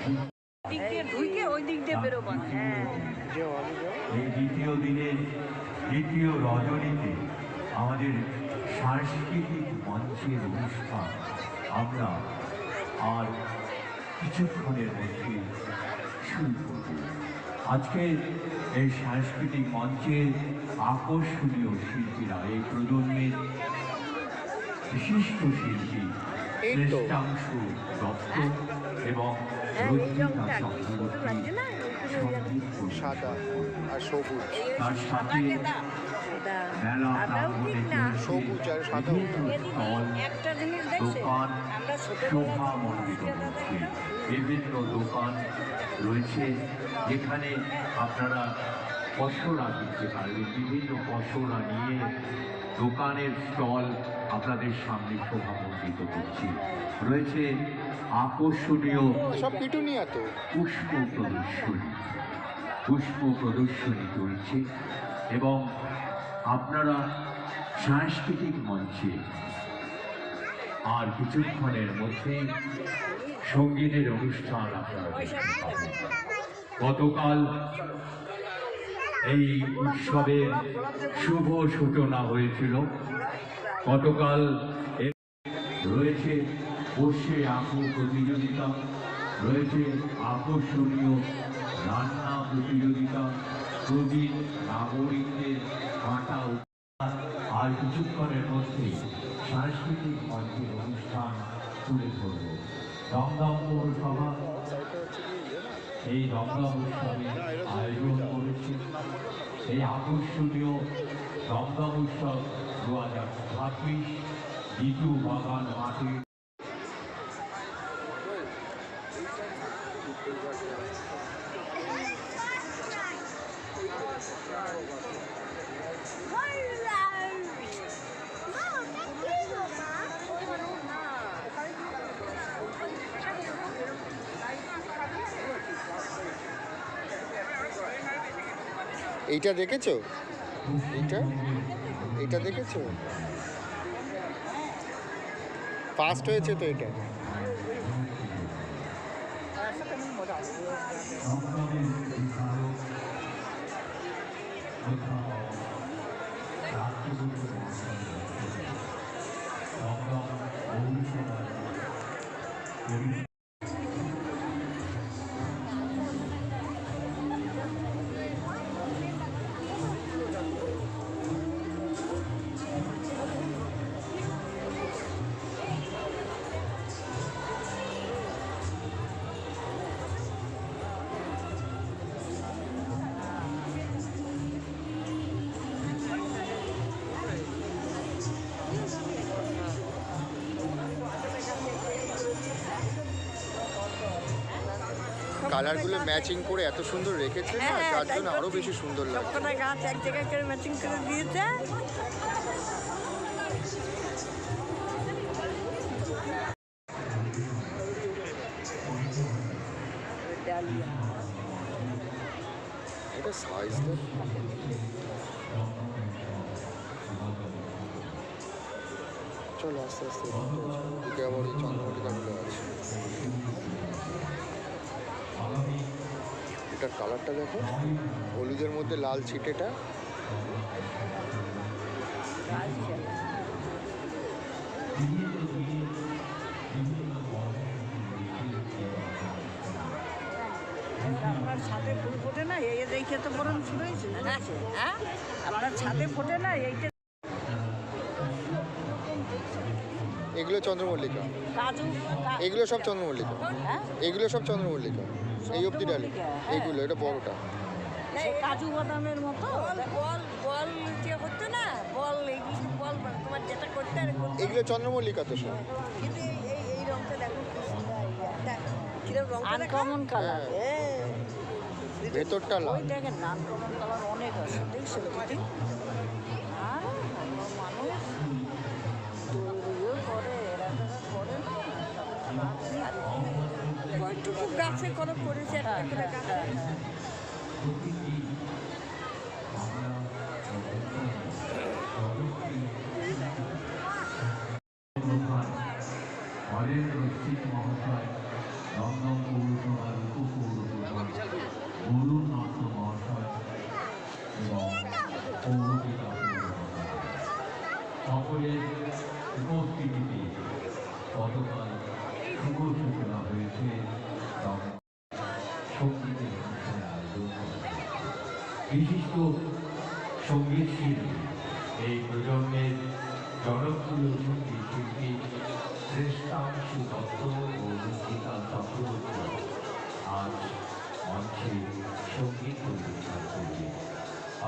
এই দ্বিতীয় দিনের দ্বিতীয় রজনীতে আমাদের সাংস্কৃতিক মঞ্চের অনুষ্ঠান আমরা আর কিছুক্ষণের মধ্যে শুরু করব। আজকের এই সাংস্কৃতিক মঞ্চের আকর্ষণীয় শিল্পীরা এই প্রজন্মের বিশিষ্ট শিল্পী শ্রেষ্ঠাংশু দত্ত এবং রঞ্জিতা চক্রবর্তী সাদা আর সবুজ, তার সাথে মেলা প্রাঙ্গণে সবুজ আর সাদা স্টল দোকান শোভা মণ্ডিত হচ্ছে। বিভিন্ন দোকান রয়েছে যেখানে আপনারা পসরা কিনতে পারবেন। বিভিন্ন পসরা নিয়ে দোকানের স্টল আপনাদের সামনে শোভামণ্ডিত করছে। রয়েছে আকর্ষণীয় সব পিটুনিয়া তো পুষ্প প্রদর্শনী চলছে এবং আপনারা সাংস্কৃতিক মঞ্চে আর কিছুক্ষণের মধ্যে সঙ্গীতের অনুষ্ঠান আপনারা দেখতে পাবেন। গতকাল এই উৎসবের শুভ সূচনা হয়েছিল। গতকাল রয়েছে বসে আঁকো প্রতিযোগিতা, রয়েছে আকর্ষণীয় রান্না প্রতিযোগিতা, প্রবীণ নাগরিকদের কাটা। আর কিছুক্ষণের মধ্যে সাংস্কৃতিক মঞ্চের অনুষ্ঠান তুলে ধরব। দমদম পৌরসভা এই দমদম উৎসবের আয়োজন করেছে। এই আকর্ষণীয় দমদম উৎসব 2026 লিচু বাগান মাঠে। এইটা দেখেছো? এইটা দেখেছো? ফার্স্ট হয়েছে তো এটা। কালারগুলো ম্যাচিং করে এত সুন্দর রেখেছে না, যার জন্য আরো বেশি সুন্দর লাগে। সবকটা গাছ এক জায়গায় করে ম্যাচিং করে দিয়েছে। এটা সাইজ তো চলো আস্তে আস্তে দিকে আবার এই চন্দ্রমল্লিকাগুলো আছে। এটার কালারটা দেখো, হলুদের মধ্যে লাল ছিটেটা। আপনার ছাদে ফুল ফোটে না, এই দেখে তো বরং শুরু হয়েছে। হ্যাঁ, আপনার ছাদে ফোটে না এইটা। এগুলো চন্দ্রমল্লিকা, এগুলো সব চন্দ্রমল্লিকা, এগুলো সব চন্দ্রমল্লিকা। এই অবধি ডালি এইগুলো, এটা বড়টা কাজু বাদামের মতো বল বল যে হতো না, বল এইগুলো বল তোমার যেটা করতে আর এগুলো চন্দ্রমল্লিকা তো সব। কিন্তু এই রংটা দেখো কিরকম রং, আনকমন কালার। ভেতরটা লাল। ওইটাকে আনকমন কালার অনেক আছে, দেখছো দিদি? আর মানুষ তৈরিও করে, এরা করে না কয়টুকু গাছে করে করেছে একটা গাছ। হরেন রশ্মিক মহাশয় দমদম পৌরসভার সঙ্গীতের অনুষ্ঠানের আয়োজন করা। বিশিষ্ট সঙ্গীত শিল্পী, এই প্রজন্মের জনপ্রিয় সঙ্গীত শিল্পী শ্রেষ্ঠাংশু দত্ত ও রুচিকা চক্রবর্তী আজ মঞ্চে সঙ্গীত পরিবেশন করবে।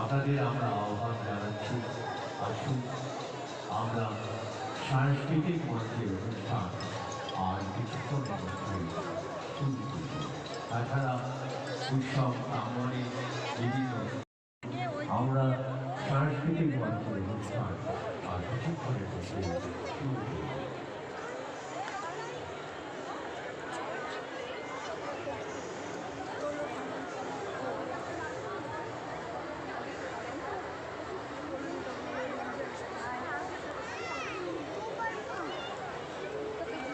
আপনাদের আমরা আহ্বান জানাচ্ছি, আসুন আমরা সাংস্কৃতিক মঞ্চের অনুষ্ঠান আর কিছুক্ষণের মধ্যে শুরু করব। তাছাড়া উৎসব প্রাঙ্গণে বিভিন্ন আমরা সাংস্কৃতিক মঞ্চের অনুষ্ঠান আর কিছুক্ষণের মধ্যে শুরু করব।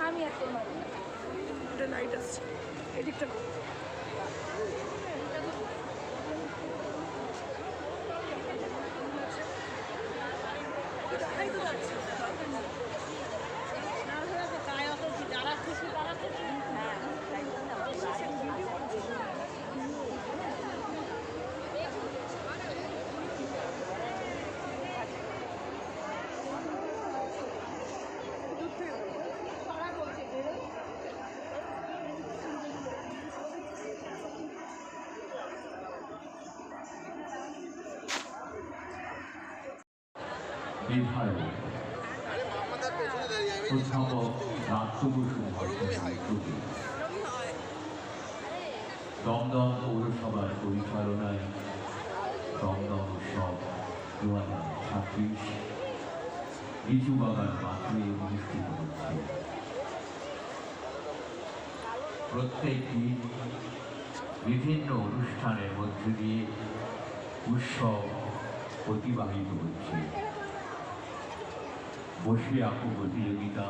আমি আর তোমার ওটা লাইট আসছে এদিকটা বিধায়ক প্রথম নাট্য বসু দমদম পৌরসভার পরিচালনায় দমদম উৎসব 2026 লিচু বাগান মাঠে অনুষ্ঠিত হচ্ছে। প্রত্যেক দিন বিভিন্ন অনুষ্ঠানের মধ্য দিয়ে উৎসব অতিবাহিত হচ্ছে। বসে আঁকো প্রতিযোগিতা,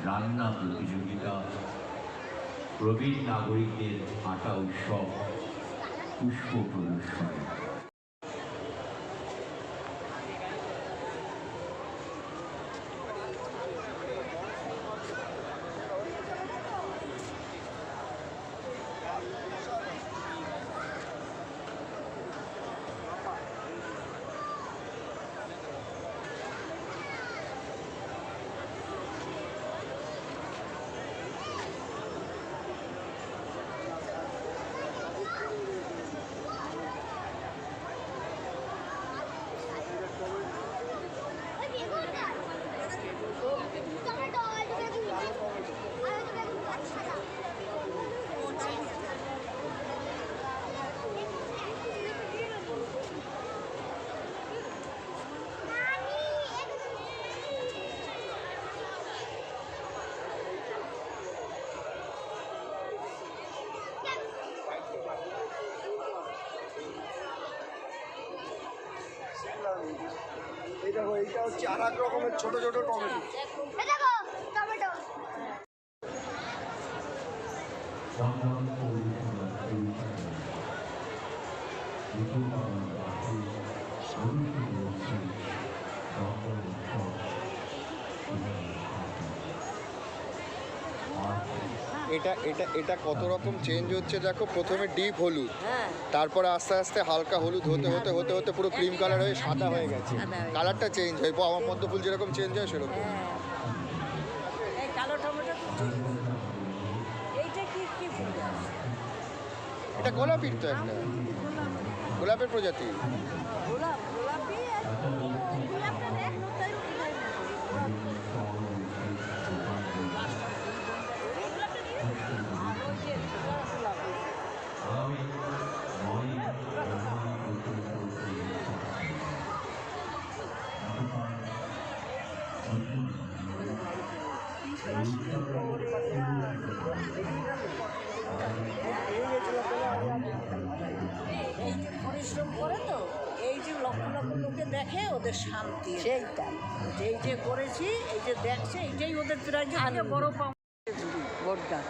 রান্না প্রতিযোগিতা, প্রবীণ নাগরিকদের আঁকা উৎসব, পুষ্প প্রদর্শনী। এইটা হচ্ছে আর এক রকমের ছোট ছোট টমেটো। দমদম পৌরসভার পরিচালনায় লিচু বাগান মাঠে অনুষ্ঠিত হচ্ছে দমদম উৎসব 2026। এটা এটা এটা কত রকম চেঞ্জ হচ্ছে দেখো। প্রথমে ডিপ হলুদ, হ্যাঁ তারপরে আস্তে আস্তে হালকা হলুদ হতে হতে হতে হতে পুরো ক্রিম কালার হয়ে সাদা হয়ে গেছে। কালারটা চেঞ্জ হয়, আমার পদ্ম ফুল যেরকম চেঞ্জ হয় সেরকম। এই কালো টমেটো এইটা কি কি ফুল? এটা গোলাপির তো একটা, গোলাপের প্রজাতি। গোলাপ গোলাপি আর গোলাপটা দেখ নতুন এই যে পরিশ্রম করে তো, এই যে লক্ষ লক্ষ লোকে দেখে ওদের শান্তি, সেইটা এই যে করেছি এই যে দেখছে এইটাই ওদের প্রায় আগে বড় পাওয়া ভোট গাছ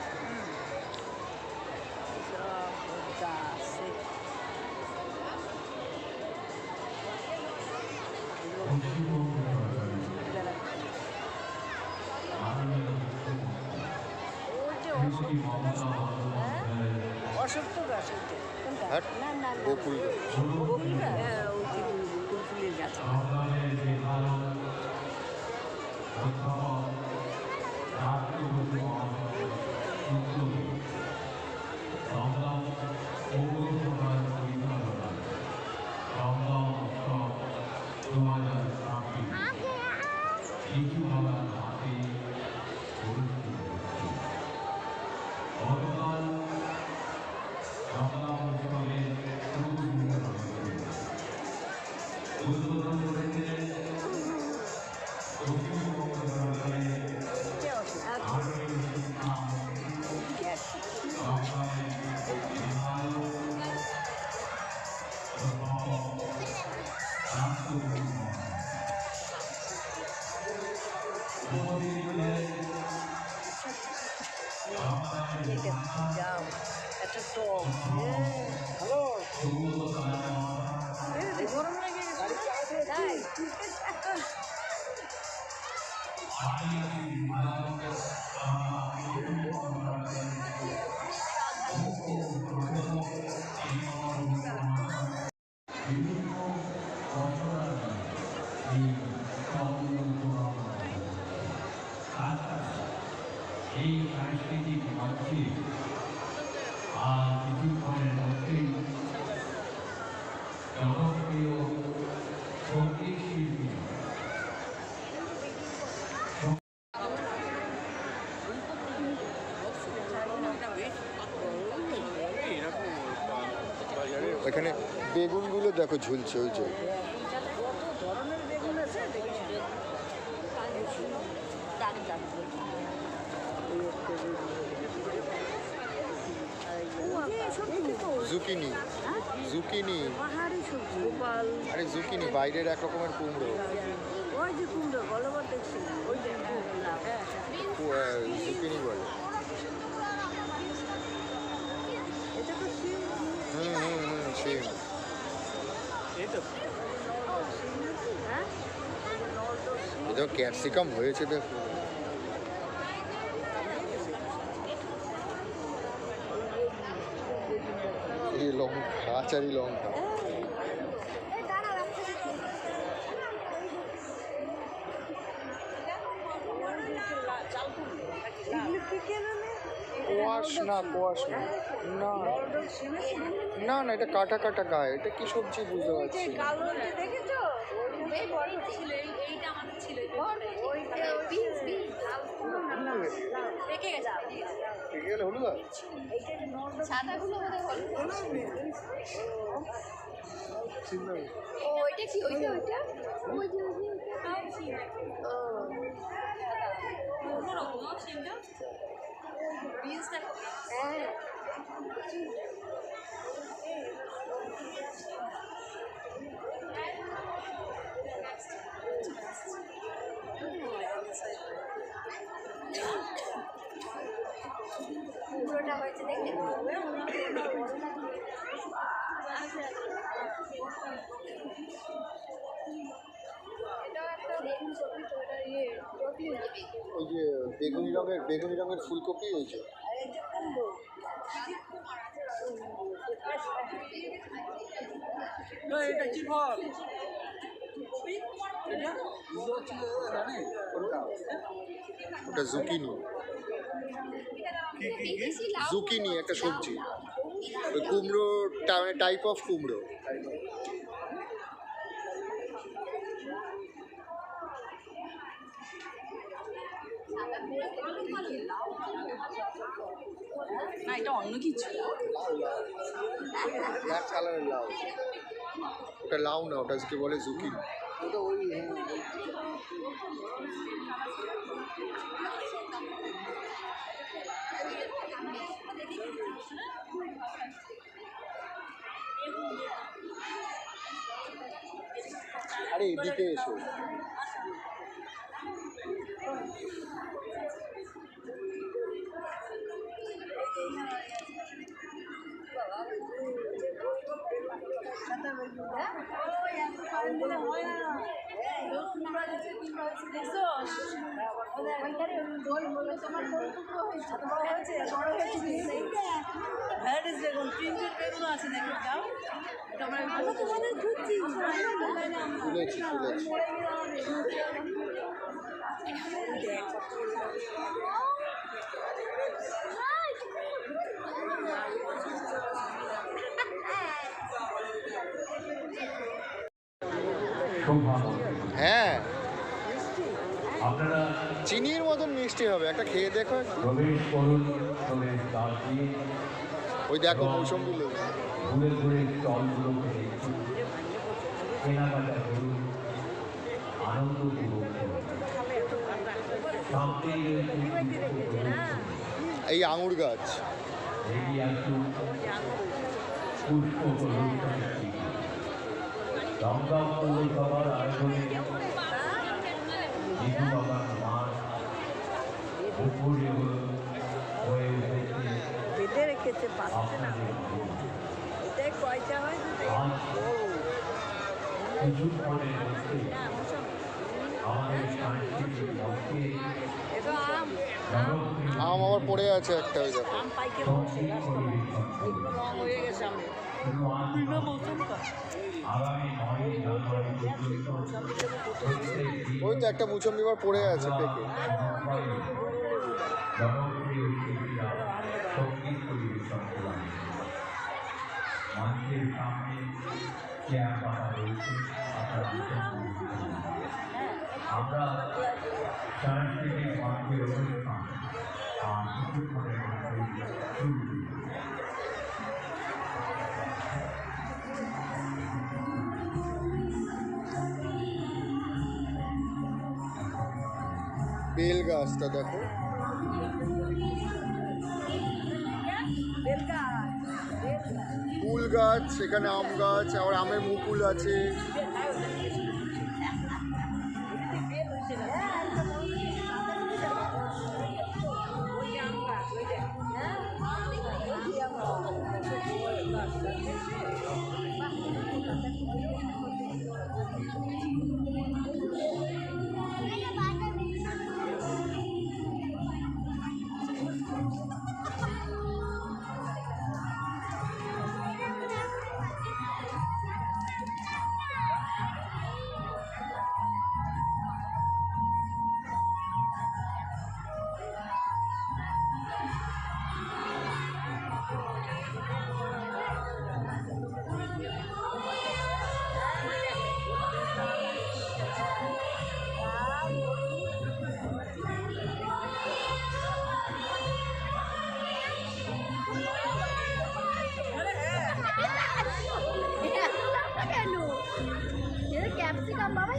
ওই যে অসত্য গাছ ওইটা কোনটা? হ্যাঁ না না না বকুল গাছ। বকুল গাছ? হ্যাঁ ওই যে বকুল ফুলের গাছ। সংগ্রামের যে কারণ অধ্যাপক রাষ্ট্রপতি মহাশয় উদ্যোগে দমদম পৌরসভার পরিচালনা দমদম উৎসব 2026 শিশুমেলার হাতে অনুষ্ঠিত হচ্ছে। গতকাল দমদম উৎসবের উদ্বোধন করেছিলেন পশ্চিমবঙ্গ সরকারের এটা অসত্য আরও গ্যাস। এটা যাও একটা টক। হ্যালো গরম লাগে তাই এই সাংস্কৃতিক মঞ্চে আর কিছুক্ষণের মধ্যেই জনপ্রিয় সঙ্গীত শিল্পী এখানে বেগুনগুলো দেখো ঝুলছে ওই যে। কত ধরনের বেগুন আছে দেখিস দাগ দাগ জুকিনি জুকিনি পাহাড়ি সবজি গোপাল আরে জুকিনি বাইরের এক রকমের কুমড়ো। ওই যে কুমড়ো গলবার দেখছি ওই যে জুকিনি বলে। এটা তো শিম শিম। হ্যাঁ এটা ক্যাপসিকাম হয়েছে দেখো। এই লঙ্কা আচারি লঙ্কা। কোয়াশ না কোয়াশ না না না না এটা কাটা কাটা গায়ে। এটা কি সবজি বুঝতে পারছি না। কালো দেখেছো ঠিক গেলে হলুদ আর? ও এটা কি ওইটা ওইটা হ্যাঁ পুরোটা হয়েছে দেখে ওই যে বেগুনি রঙের ফুলকপি ওই যে। এটা কি ফল? ওটা জুকিনি। জুকিনি একটা সবজি, ওই কুমড়ো টাইপ অফ কুমড়ো। না এটা অন্য কিছু। ব্ল্যাক কালারের লাউ। ওটা লাউ না, ওটাকে বলে জুকিনি। ওটা ওই আরে এদিকে এসো। ভ্যারাইটিস বেগুন খুলেছি সৌভাগ্য হ্যাঁ আপনারা চিনির মতন মিষ্টি হবে, একটা খেয়ে দেখো। প্রবেশ করুন, প্রবেশ দ্বার দিয়ে ওই দেখো মৌসম্বি লেবু। ঘুরে ঘুরে স্টলগুলোকে দেখুন, কেনাকাটা করুন, আনন্দ উপভোগ করুন। সামনেই রয়েছে এই আঙুর গাছ। এগিয়ে আসুন পুষ্প প্রদর্শনী। দমদম পৌরসভার আয়োজনে বিধু বাবার মাঠ মুখরিত হয়ে উঠেছে বেঁধে রেখেছে পাচ্ছে না, আপনাদের জন্য। এটাই কয়টা হয় আজ কিছুক্ষণের মধ্যে আমাদের সাংস্কৃতিক মঞ্চে এটা আম জনপ্রিয় আম আবার পড়ে আছে একটা, ওই দেখো। আম পাইকে বসে সঙ্গীত পরিবেশন এগুলো রং হয়ে গেছে আমি শুধু আজ নয়, আগামী 9 জানুয়ারি পর্যন্ত প্রত্যেক দিন ওই তো একটা মুসম্বি আবার পড়ে আছে পেকে। জনপ্রিয় শিল্পীরা সঙ্গীত পরিবেশন করেন। মঞ্চের সামনে চেয়ার পাতা রয়েছে, আপনারা আসন করুন। আমরা সাংস্কৃতিক মঞ্চের অনুষ্ঠান আর কিছুক্ষণের মধ্যে শুরু করব। বেল গাছটা দেখো। কুল গাছ, সেখানে আম গাছ, আবার আমের মুকুল আছে। ক্যাপসিকাম বাবা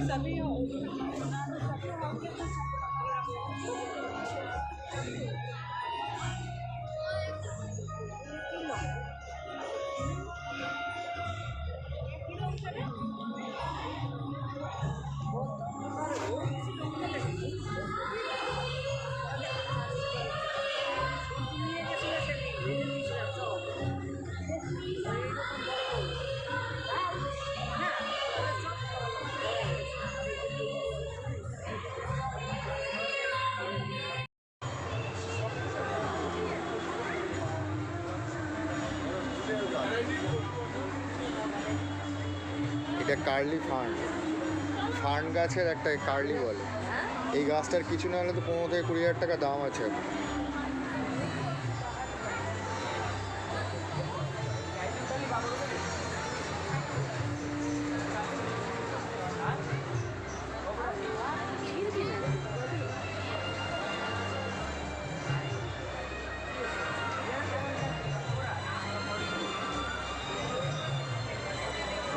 सभी हो এটা কার্লি ফার্ন, ফার্ন গাছের একটা কার্লি বলে। এই গাছটার কিছু না হলে তো 15 থেকে 20,000 টাকা দাম আছে এখন।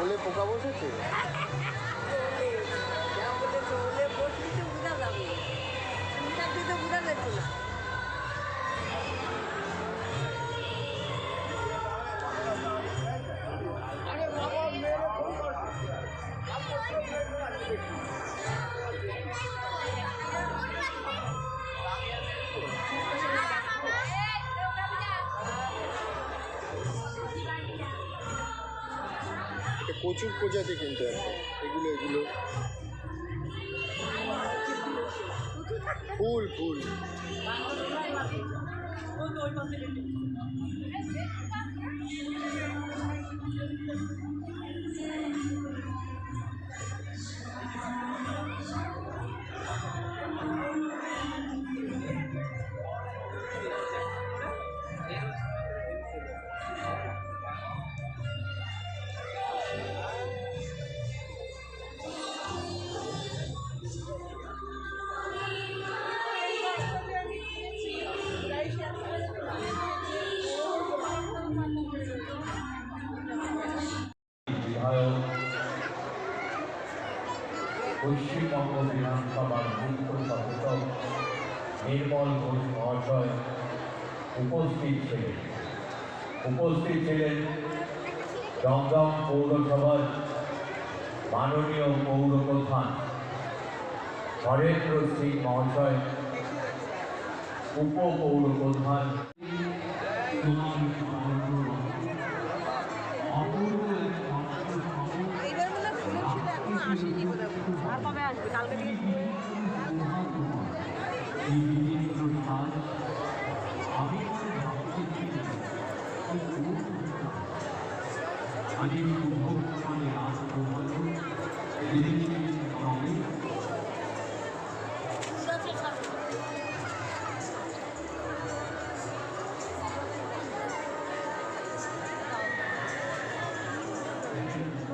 বলে পোকা বসেছে। প্রচুর প্রজাতি কিন্তু একটা এগুলো এগুলো ফুল ফুল বিধায়ক পশ্চিমবঙ্গ বিধানসভার মুখ্য সচেতক নির্মল ঘোষ মহাশয় উপস্থিত ছিলেন দমদম পৌরসভার মাননীয় পৌর প্রধান হরেন্দ্র সিং মহাশয়, উপপৌর প্রধান এইবার মনে ফুল ছিল এখনো আসেনি মনে হয়। আর কবে আসবে? কালকে থেকে Thank you.